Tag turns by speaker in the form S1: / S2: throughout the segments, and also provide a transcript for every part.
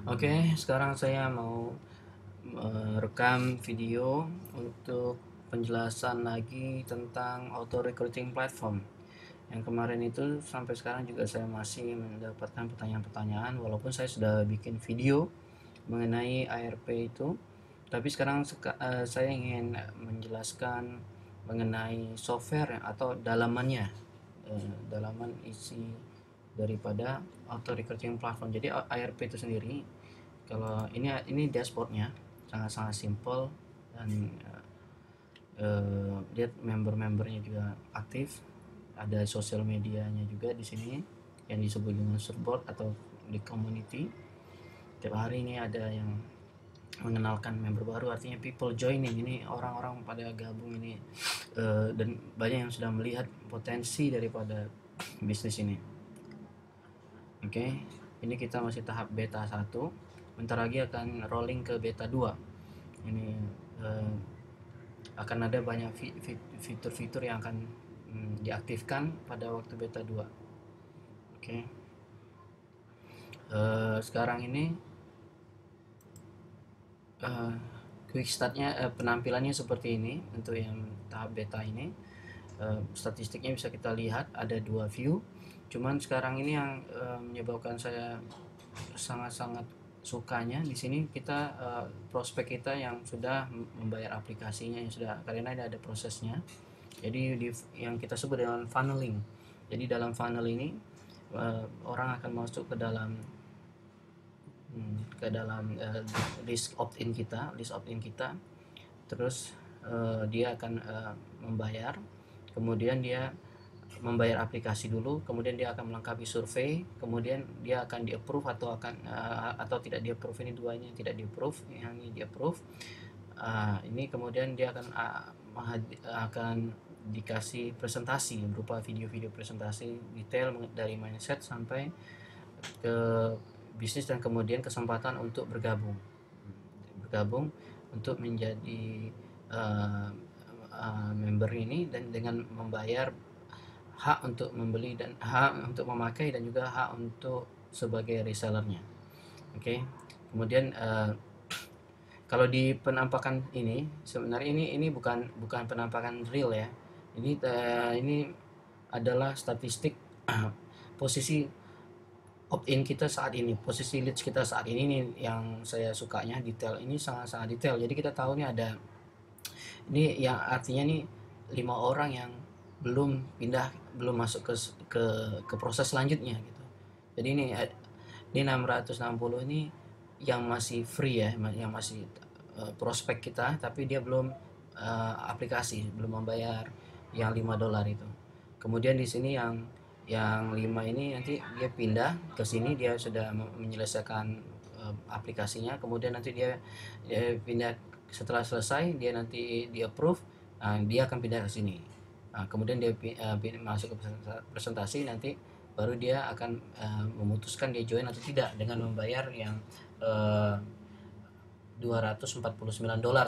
S1: Oke, sekarang saya mau rekam video untuk penjelasan lagi tentang auto recruiting platform. Yang kemarin itu sampai sekarang juga saya masih mendapatkan pertanyaan-pertanyaan walaupun saya sudah bikin video mengenai ARP itu. Tapi sekarang saya ingin menjelaskan mengenai software atau dalamannya, dalaman isi daripada auto recruiting platform. Jadi ARP itu sendiri, kalau ini dashboardnya sangat-sangat simple dan lihat member-membernya juga aktif, ada sosial medianya juga di sini yang disebut dengan support atau di community. Tiap hari ini ada yang mengenalkan member baru, artinya people joining, ini orang-orang pada gabung ini, dan banyak yang sudah melihat potensi daripada bisnis ini. Oke, ini kita masih tahap beta 1, bentar lagi akan rolling ke beta 2. Ini akan ada banyak fitur-fitur yang akan diaktifkan pada waktu beta 2. Oke. Sekarang ini quick startnya, penampilannya seperti ini untuk yang tahap beta ini. Statistiknya bisa kita lihat ada 2 view. Cuman sekarang ini yang menyebabkan saya sangat-sangat sukanya di sini, kita prospek kita yang sudah membayar aplikasinya, yang sudah, karena ini ada prosesnya. Jadi yang kita sebut dengan funneling. Jadi dalam funnel ini orang akan masuk ke dalam list opt-in kita, terus dia akan membayar, kemudian dia membayar aplikasi dulu, kemudian dia akan melengkapi survei, kemudian dia akan di approve atau tidak di approve. Ini duanya tidak di approve, yang ini di approve. Ini kemudian dia akan dikasih presentasi berupa video-video presentasi detail dari mindset sampai ke bisnis, dan kemudian kesempatan untuk bergabung untuk menjadi member ini, dan dengan membayar hak untuk membeli dan hak untuk memakai dan juga hak untuk sebagai resellernya. Oke. Kemudian kalau di penampakan ini sebenarnya ini bukan penampakan real ya. Ini adalah statistik posisi opt-in kita saat ini, posisi leads kita saat ini yang saya sukanya, detail ini sangat-sangat detail. Jadi kita tahu nih ada, ini yang artinya nih 5 orang yang belum masuk ke proses selanjutnya gitu. Jadi ini 660 ini yang masih free ya, yang masih prospek kita, tapi dia belum aplikasi, belum membayar yang $5 itu. Kemudian di sini yang 5 ini nanti dia pindah ke sini, dia sudah menyelesaikan aplikasinya, kemudian nanti dia pindah setelah selesai, dia nanti di approve, dia akan pindah ke sini. Kemudian dia masuk ke presentasi, nanti baru dia akan memutuskan dia join atau tidak dengan membayar yang $249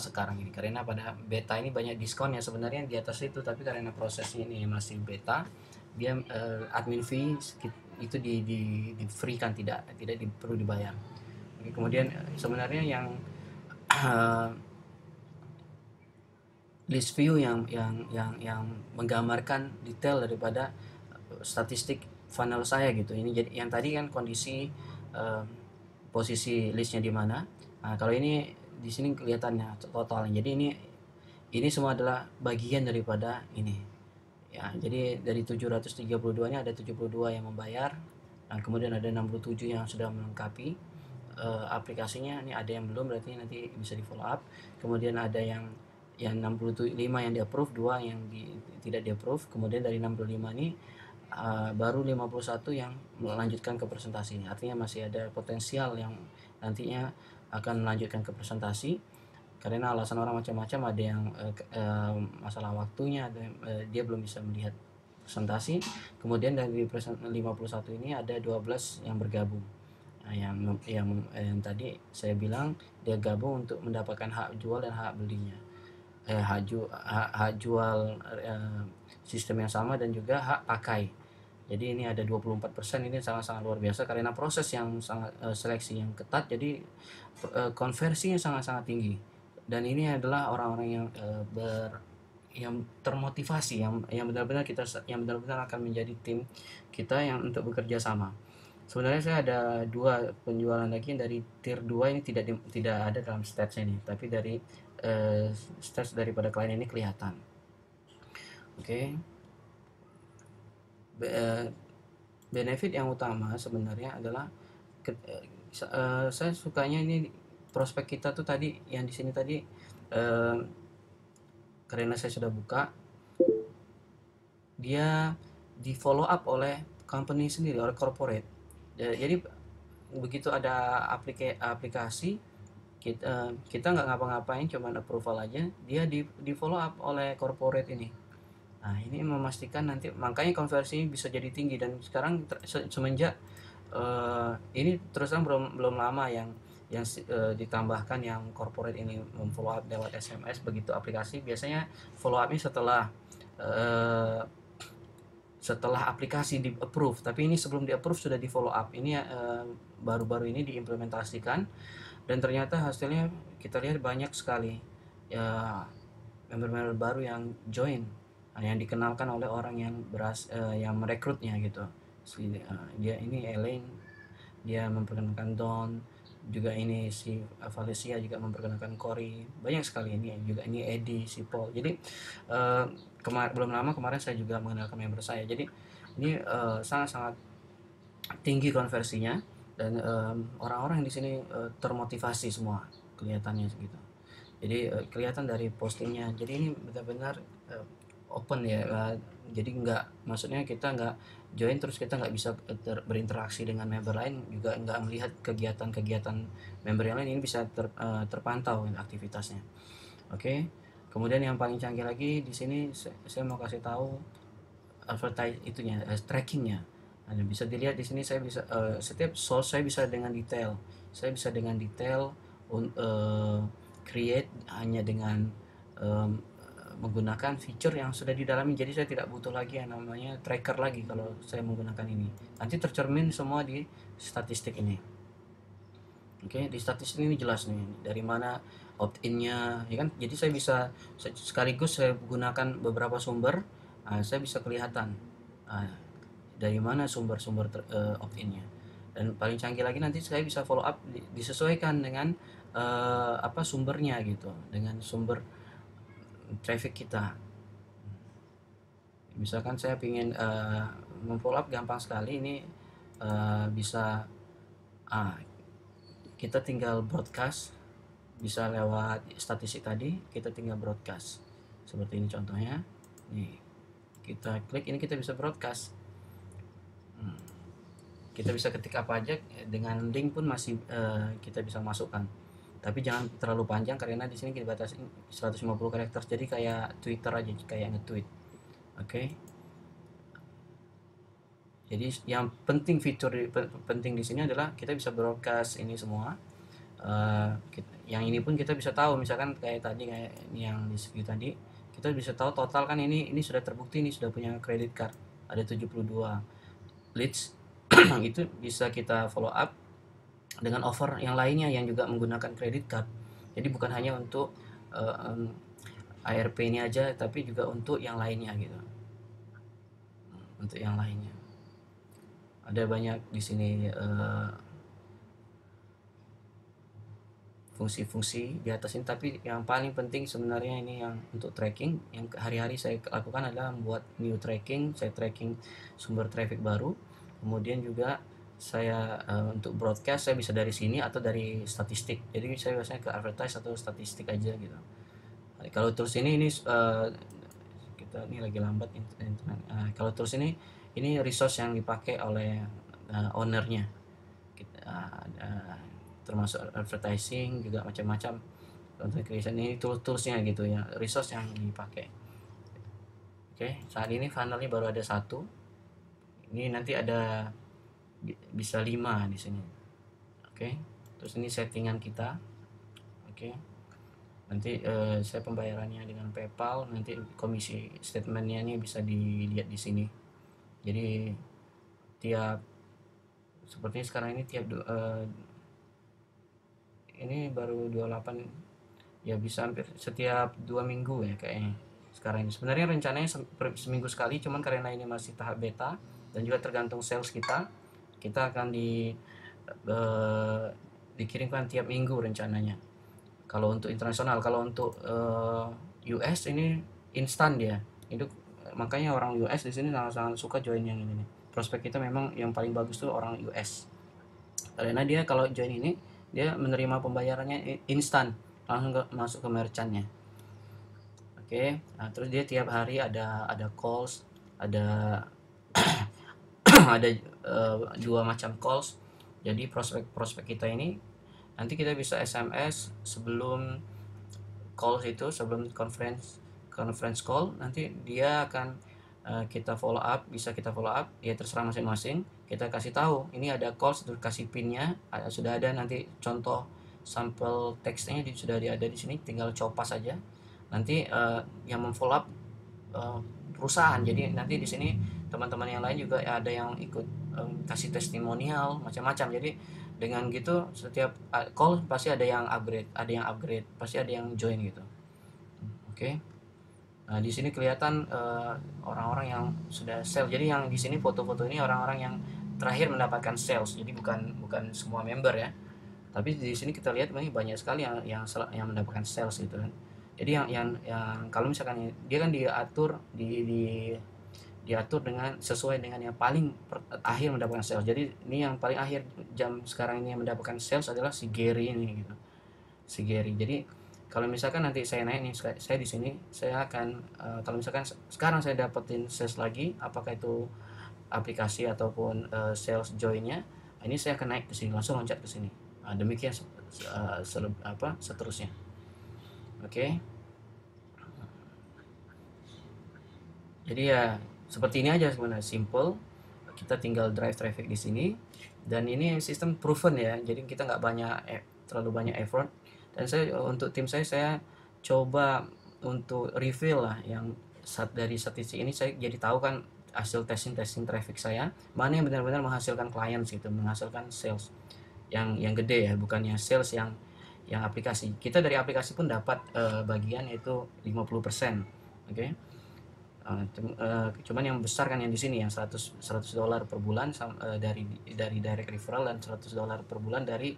S1: sekarang ini, karena pada beta ini banyak diskon ya sebenarnya di atas itu, tapi karena prosesnya ini masih beta, dia admin fee itu di free kan, tidak perlu dibayar. Kemudian sebenarnya yang list view yang menggambarkan detail daripada statistik funnel saya gitu. Ini jadi yang tadi kan kondisi posisi listnya di mana. Nah, kalau ini di sini kelihatannya totalnya. Jadi ini semua adalah bagian daripada ini. Ya, jadi dari 732 ini ada 72 yang membayar. Nah, kemudian ada 67 yang sudah melengkapi aplikasinya. Ini ada yang belum, berarti nanti bisa di follow up. Kemudian ada yang 65 yang di approve, 2 yang tidak di approve. Kemudian dari 65 ini baru 51 yang melanjutkan ke presentasi. Artinya masih ada potensial yang nantinya akan melanjutkan ke presentasi, karena alasan orang macam-macam. Ada yang masalah waktunya, ada dia belum bisa melihat presentasi. Kemudian dari 51 ini ada 12 yang bergabung. Nah, yang tadi saya bilang dia gabung untuk mendapatkan hak jual dan hak belinya, hak jual sistem yang sama, dan juga hak pakai. Jadi ini ada 24%, ini sangat-sangat luar biasa karena proses yang sangat seleksi yang ketat, jadi konversinya sangat-sangat tinggi. Dan ini adalah orang-orang yang termotivasi, yang benar-benar yang benar-benar akan menjadi tim kita yang untuk bekerja sama. Sebenarnya saya ada dua penjualan lagi yang dari tier 2 ini tidak ada dalam stats ini, tapi dari stats daripada klien ini kelihatan. Oke. Benefit yang utama sebenarnya adalah saya sukanya ini prospek kita tuh tadi yang di sini tadi, eh, karena saya sudah buka, dia di follow up oleh company sendiri, oleh corporate. Jadi begitu ada aplikasi, kita nggak ngapa-ngapain, cuman approval aja, dia di follow up oleh corporate ini. Nah, ini memastikan nanti, makanya konversinya bisa jadi tinggi. Dan sekarang semenjak ini terus terang belum lama yang ditambahkan yang corporate ini memfollow up lewat SMS. Begitu aplikasi, biasanya follow upnya eh, setelah aplikasi di approve, tapi ini sebelum di approve sudah di follow up. Ini baru-baru ini diimplementasikan, dan ternyata hasilnya kita lihat banyak sekali ya, member-member baru yang join, yang dikenalkan oleh orang yang merekrutnya gitu. Dia ini Elaine, dia memperkenalkan Don, juga ini si Valencia juga memperkenalkan Cory, banyak sekali. Ini juga ini Eddie, si Paul. Jadi belum lama kemarin saya juga mengenalkan member saya. Jadi ini sangat-sangat tinggi konversinya, dan orang-orang yang di sini termotivasi semua kelihatannya segitu. Jadi kelihatan dari postingnya. Jadi ini benar-benar open ya. Jadi maksudnya kita nggak join terus kita nggak bisa berinteraksi dengan member lain, juga nggak melihat kegiatan-kegiatan member yang lain. Ini bisa terpantau aktivitasnya. Oke. Kemudian yang paling canggih lagi di sini, saya mau kasih tahu advertise itunya, trackingnya. Nah, bisa dilihat di sini, saya bisa setiap source saya bisa dengan detail. Saya bisa dengan detail create hanya dengan um, menggunakan fitur yang sudah di dalamnya. Jadi saya tidak butuh lagi yang namanya tracker lagi kalau saya menggunakan ini. Nanti tercermin semua di statistik ini. Oke, di statistik ini jelas nih dari mana opt-innya, ya kan? Jadi saya bisa sekaligus saya gunakan beberapa sumber, saya bisa kelihatan dari mana sumber-sumber opt-innya. Dan paling canggih lagi, nanti saya bisa follow up, disesuaikan dengan apa sumbernya gitu, dengan sumber traffic kita. Misalkan saya ingin memfollow up, gampang sekali ini, bisa kita tinggal broadcast, bisa lewat statistik tadi, kita tinggal broadcast seperti ini contohnya. Nih, kita klik ini, kita bisa broadcast. Kita bisa ketik apa aja, dengan link pun masih kita bisa masukkan, tapi jangan terlalu panjang karena di sini kita batasi 150 karakter, jadi kayak Twitter aja, kayak nge-tweet. Oke. Jadi yang penting di sini adalah kita bisa broadcast ini semua. Yang ini pun kita bisa tahu, misalkan kayak tadi, kayak yang di review tadi, kita bisa tahu total kan, ini sudah terbukti, ini sudah punya credit card, ada 72 leads. Itu bisa kita follow up dengan offer yang lainnya yang juga menggunakan credit card. Jadi bukan hanya untuk ARP ini aja, tapi juga untuk yang lainnya gitu. Untuk yang lainnya ada banyak di sini fungsi-fungsi di atas ini, tapi yang paling penting sebenarnya ini yang untuk tracking, yang hari-hari saya lakukan adalah membuat new tracking. Saya tracking sumber traffic baru, kemudian juga saya untuk broadcast saya bisa dari sini atau dari statistik. Jadi saya biasanya ke advertise atau statistik aja gitu. Kalau terus ini kita ini lagi lambat internet. Kalau terus ini resource yang dipakai oleh ownernya. Termasuk advertising juga, macam-macam content creation. Ini toolsnya gitu ya, resource yang dipakai. Oke, saat ini funnelnya baru ada satu, ini nanti ada bisa 5 di sini. Oke, terus ini settingan kita. Oke, nanti saya pembayarannya dengan PayPal, nanti komisi statementnya ini bisa dilihat di sini. Jadi tiap, sepertinya sekarang ini tiap ini baru 28, ya bisa hampir setiap 2 minggu ya kayaknya sekarang ini. Sebenarnya rencananya seminggu sekali, cuman karena ini masih tahap beta dan juga tergantung sales kita akan eh, dikirimkan tiap minggu rencananya kalau untuk internasional. Kalau untuk US ini instan dia itu, makanya orang US di sini sangat suka join yang ini nih. Prospek kita memang yang paling bagus tuh orang US, karena dia kalau join ini dia menerima pembayarannya instan, langsung masuk ke merchantnya. Oke. Nah, terus dia tiap hari ada calls, ada ada 2 macam calls. Jadi prospek kita ini nanti kita bisa SMS sebelum calls itu, sebelum conference call, nanti dia akan kita follow up, bisa kita follow up, ya terserah masing-masing. Kita kasih tahu ini ada calls, terus kasih pinnya, sudah ada nanti contoh sampel teksnya sudah ada di sini, tinggal copas saja. Nanti yang memfollow up perusahaan. Jadi nanti di sini teman-teman yang lain juga ada yang ikut kasih testimonial macam-macam. Jadi dengan gitu setiap call pasti ada yang upgrade, pasti ada yang join gitu. Oke. Nah, di sini kelihatan orang-orang yang sudah sales. Jadi yang di sini foto-foto ini orang-orang yang terakhir mendapatkan sales. Jadi bukan semua member ya. Tapi di sini kita lihat ini banyak sekali yang mendapatkan sales gitu kan. Jadi yang kalau misalkan dia kan diatur dengan sesuai dengan yang paling akhir mendapatkan sales. Jadi ini yang paling akhir jam sekarang ini yang mendapatkan sales adalah si Gary ini gitu. Si Gary. Jadi kalau misalkan nanti saya naik nih, saya di sini, saya akan kalau misalkan sekarang saya dapetin sales lagi, apakah itu aplikasi ataupun sales joinnya, ini saya akan naik ke sini, langsung loncat ke sini. Nah, demikian seterusnya. Oke. Jadi ya seperti ini aja sebenarnya, simple. Kita tinggal drive traffic di sini, dan ini sistem proven ya. Jadi kita nggak terlalu banyak effort. Dan untuk tim saya coba untuk reveal lah yang dari statistik ini, saya jadi tahu kan hasil testing traffic saya mana yang benar-benar menghasilkan klien gitu, menghasilkan sales yang gede ya, bukannya sales yang aplikasi. Kita dari aplikasi pun dapat bagian yaitu 50%. Oke. Cuman yang besar kan yang di sini yang $100 per bulan dari direct referral, dan $100 per bulan dari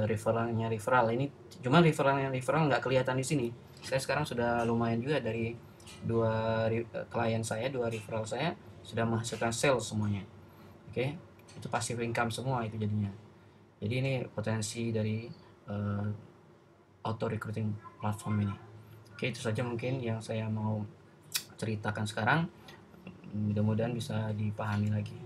S1: referral. Ini cuman referral nggak kelihatan di sini. Saya sekarang sudah lumayan juga, dari klien saya, 2 referral saya sudah menghasilkan sales semuanya. Oke. Itu passive income semua itu jadinya. Jadi ini potensi dari auto recruiting platform ini. Oke, itu saja mungkin yang saya mau ceritakan sekarang. Mudah-mudahan bisa dipahami lagi.